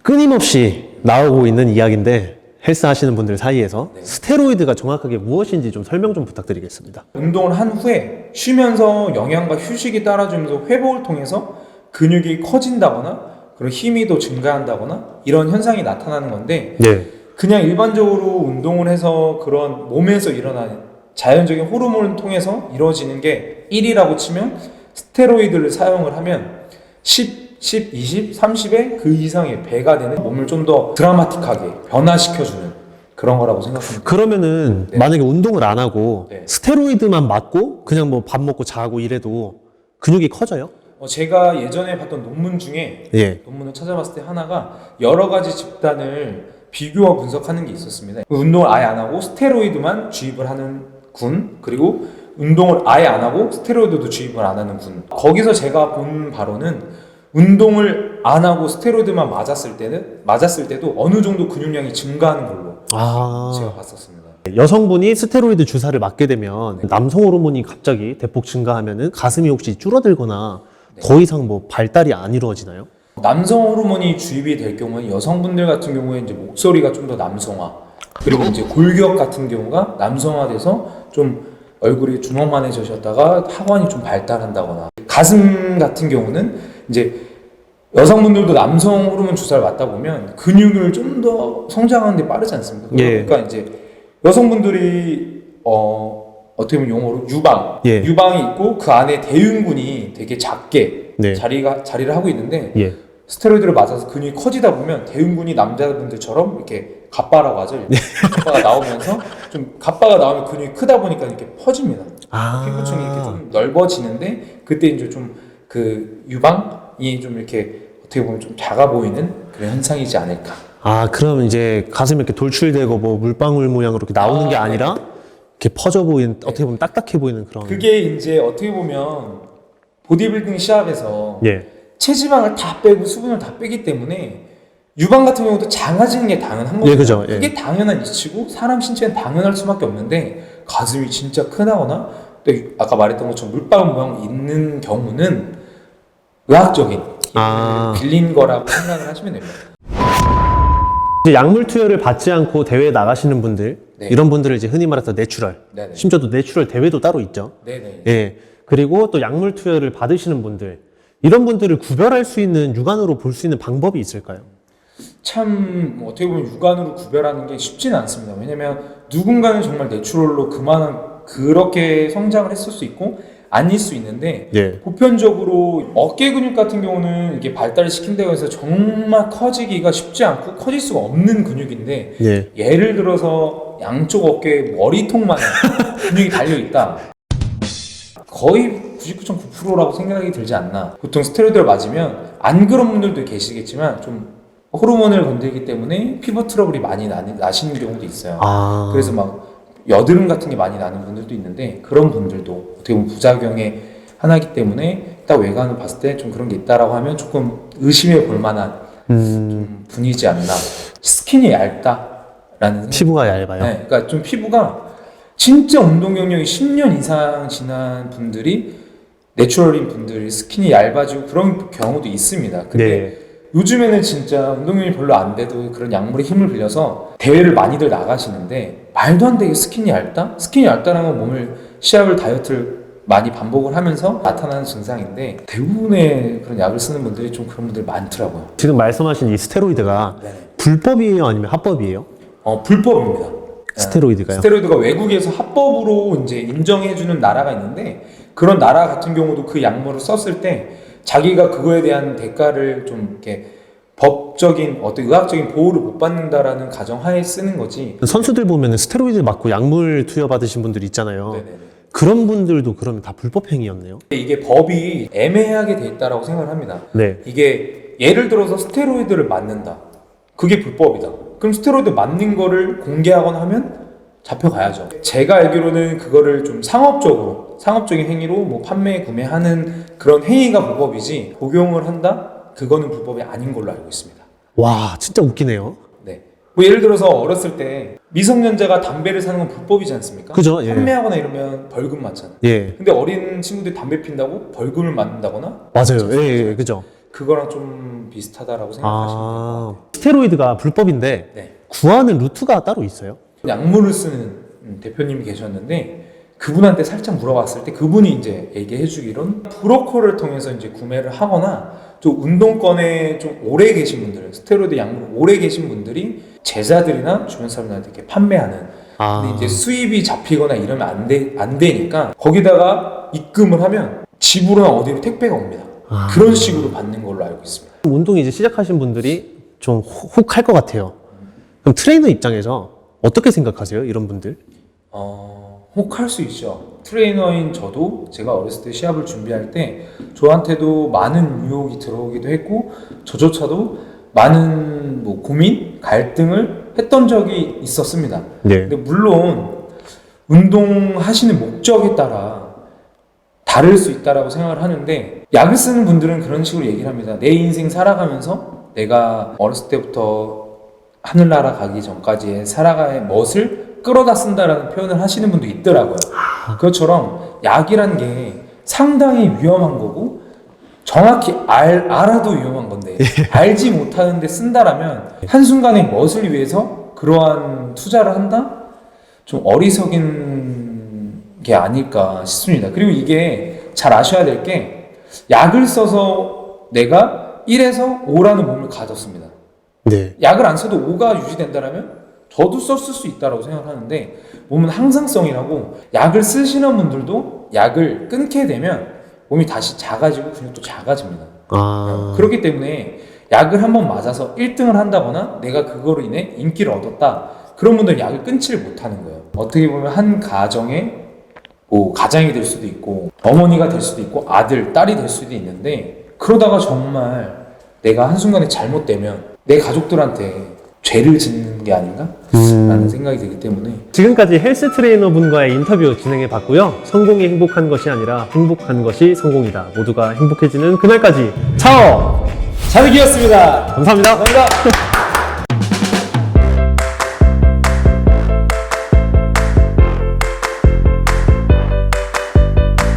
끊임없이 나오고 있는 이야기인데 헬스 하시는 분들 사이에서 스테로이드가 정확하게 무엇인지 좀 설명 좀 부탁드리겠습니다. 운동을 한 후에 쉬면서 영양과 휴식이 따라주면서 회복을 통해서 근육이 커진다거나 그리고 힘이 더 증가한다거나 이런 현상이 나타나는 건데 네. 그냥 일반적으로 운동을 해서 그런 몸에서 일어나는 자연적인 호르몬을 통해서 이루어지는 게 1이라고 치면 스테로이드를 사용을 하면 10, 20, 30의 그 이상의 배가 되는 몸을 좀 더 드라마틱하게 변화시켜주는 그런 거라고 생각합니다. 그러면은 만약에 운동을 안 하고 네. 스테로이드만 맞고 그냥 뭐 밥 먹고 자고 이래도 근육이 커져요? 제가 예전에 봤던 논문 중에 예. 논문을 찾아봤을 때 하나가 여러 가지 집단을 비교와 분석하는 게 있었습니다. 운동을 아예 안 하고 스테로이드만 주입을 하는 군, 그리고 운동을 아예 안 하고 스테로이드도 주입을 안 하는 군. 거기서 제가 본 바로는 운동을 안 하고 스테로이드만 맞았을 때도 어느 정도 근육량이 증가하는 걸로 제가 봤었습니다. 여성분이 스테로이드 주사를 맞게 되면 남성 호르몬이 갑자기 대폭 증가하면은 가슴이 혹시 줄어들거나 더 이상 뭐 발달이 안 이루어지나요? 남성 호르몬이 주입이 될 경우는 여성분들 같은 경우에 이제 목소리가 좀 더 남성화, 그리고 이제 골격 같은 경우가 남성화돼서 좀 얼굴이 주먹만해지셨다가 하관이 좀 발달한다거나, 가슴 같은 경우는 이제 여성분들도 남성 호르몬 주사를 맞다 보면 근육을 좀 더 성장하는데 빠르지 않습니까? 그러니까 이제 여성분들이 어떻게 보면 용어로 유방이 있고 그 안에 대흉근이 되게 작게 자리를 하고 있는데 스테로이드를 맞아서 근육이 커지다 보면 대흉근이 남자분들처럼 이렇게 갑바라고 하죠. 갑바가 나오면서 좀 갑바가 나오면 근육이 크다 보니까 이렇게 퍼집니다. 피부층이 이렇게 좀 넓어지는데 그때 이제 좀 그 유방이 좀 이렇게 어떻게 보면 좀 작아 보이는 그런 현상이지 않을까. 그럼 이제 가슴이 이렇게 돌출되고 뭐 물방울 모양으로 이렇게 나오는 게 아니라 이렇게 퍼져 보이는, 어떻게 보면 딱딱해 보이는 그런. 그게 이제 어떻게 보면 보디빌딩 시합에서 예. 체지방을 다 빼고 수분을 다 빼기 때문에 유방 같은 경우도 작아지는 게 당연한 거죠. 그죠. 그게 당연한 이치고 사람 신체는 당연할 수밖에 없는데 가슴이 진짜 크다거나 또 아까 말했던 것처럼 물방울 모양 있는 경우는 의학적인 빌린 거라고 생각을 하시면 됩니다. 이제 약물 투여를 받지 않고 대회에 나가시는 분들, 이런 분들을 이제 흔히 말해서 내추럴, 심지어 또 내추럴 대회도 따로 있죠. 예. 그리고 또 약물 투여를 받으시는 분들, 이런 분들을 구별할 수 있는, 육안으로 볼 수 있는 방법이 있을까요? 참 어떻게 보면 육안으로 구별하는 게 쉽지는 않습니다. 왜냐면 누군가는 정말 내추럴로 그렇게 성장을 했을 수 있고 아닐 수 있는데 보편적으로 어깨 근육 같은 경우는 이게 발달을 시킨다고 해서 정말 커지기가 쉽지 않고 커질 수가 없는 근육인데 예를 들어서 양쪽 어깨에 머리통만한 근육이 달려있다. 거의 99.9%라고 생각이 들지 않나. 보통 스테로이드를 맞으면 안 그런 분들도 계시겠지만 좀 호르몬을 건들기 때문에 피부 트러블이 많이 나시는 경우도 있어요. 그래서 막 여드름 같은 게 많이 나는 분들도 있는데 그런 분들도 어떻게 보면 부작용의 하나이기 때문에 딱 외관을 봤을 때 좀 그런 게 있다라고 하면 조금 의심해 볼 만한 좀 분이지 않나. 스킨이 얇다라는 피부가 얇아요. 그러니까 좀 피부가 진짜 운동 경력이 10년 이상 지난 분들이 내추럴인 분들이 스킨이 얇아지고 그런 경우도 있습니다. 근데 요즘에는 진짜 운동량이 별로 안 돼도 그런 약물의 힘을 빌려서 대회를 많이들 나가시는데 말도 안 되게 스킨이 얇다? 스킨이 얇다는 건 몸을 시합을 다이어트를 많이 반복을 하면서 나타나는 증상인데 대부분의 그런 약을 쓰는 분들이 좀 그런 분들이 많더라고요. 지금 말씀하신 이 스테로이드가 불법이에요? 아니면 합법이에요? 불법입니다. 스테로이드가요? 스테로이드가 외국에서 합법으로 이제 인정해주는 나라가 있는데 그런 나라 같은 경우도 그 약물을 썼을 때 자기가 그거에 대한 대가를 좀 이렇게 법적인 어떤 의학적인 보호를 못 받는다라는 가정하에 쓰는 거지. 선수들 보면 스테로이드 맞고 약물 투여 받으신 분들 있잖아요. 그런 분들도 그러면 다 불법 행위였네요. 이게 법이 애매하게 돼 있다라고 생각을 합니다. 이게 예를 들어서 스테로이드를 맞는다. 그게 불법이다. 그럼 스테로이드 맞는 거를 공개하거나 하면 잡혀가야죠. 제가 알기로는 그거를 좀 상업적인 행위로 뭐 판매, 구매하는 그런 행위가 불법이지 복용을 한다? 그거는 불법이 아닌 걸로 알고 있습니다. 와, 진짜 웃기네요. 뭐 예를 들어서 어렸을 때 미성년자가 담배를 사는 건 불법이지 않습니까? 그죠? 판매하거나 이러면 벌금 맞잖아요. 근데 어린 친구들이 담배 핀다고 벌금을 맞는다거나? 맞아요. 그죠? 그거랑 좀 비슷하다라고 생각하시면 될 것 같아요. 스테로이드가 불법인데 네. 구하는 루트가 따로 있어요? 약물을 쓰는 대표님이 계셨는데 그분한테 살짝 물어봤을 때 그분이 이제 얘기해 주기론 브로커를 통해서 이제 구매를 하거나 좀 운동권에 좀 오래 계신 분들, 스테로이드 약물을 오래 계신 분들이 제자들이나 주변 사람들한테 이렇게 판매하는. 근데 이제 수입이 잡히거나 이러면 안 되니까 거기다가 입금을 하면 집으로나 어디로 택배가 옵니다. 그런 식으로 받는 걸로 알고 있습니다. 운동 이제 시작하신 분들이 좀 혹할 것 같아요. 그럼 트레이너 입장에서 어떻게 생각하세요? 이런 분들? 혹할 수 있죠. 트레이너인 저도 제가 어렸을 때 시합을 준비할 때 저한테도 많은 유혹이 들어오기도 했고 저조차도 많은 뭐 고민, 갈등을 했던 적이 있었습니다. 네. 근데 물론 운동하시는 목적에 따라 다를 수 있다라고 생각을 하는데 약을 쓰는 분들은 그런 식으로 얘기를 합니다. 내 인생 살아가면서 내가 어렸을 때부터 하늘나라 가기 전까지의 살아가의 멋을 끌어다 쓴다라는 표현을 하시는 분도 있더라고요. 그것처럼 약이란 게 상당히 위험한 거고 정확히 알아도 위험한 건데 알지 못하는데 쓴다라면 한순간의 멋을 위해서 그러한 투자를 한다? 좀 어리석인 게 아닐까 싶습니다. 그리고 이게 잘 아셔야 될 게 약을 써서 내가 1에서 5라는 몸을 가졌습니다. 네. 약을 안 써도 5가 유지된다라면 저도 썼을 수 있다고 생각하는데 몸은 항상성이라고 약을 쓰시는 분들도 약을 끊게 되면 몸이 다시 작아지고 근육도 작아집니다. 그렇기 때문에 약을 한번 맞아서 1등을 한다거나 내가 그거로 인해 인기를 얻었다 그런 분들은 약을 끊지를 못하는 거예요. 어떻게 보면 한 가정에 뭐 가장이 될 수도 있고 어머니가 될 수도 있고 아들, 딸이 될 수도 있는데 그러다가 정말 내가 한순간에 잘못되면 내 가족들한테 죄를 짓는 게 아닌가? 라는 생각이 들기 때문에 지금까지 헬스 트레이너 분과의 인터뷰 진행해 봤고요. 성공이 행복한 것이 아니라 행복한 것이 성공이다. 모두가 행복해지는 그날까지 차오! 자득이었습니다. 감사합니다. 감사합니다.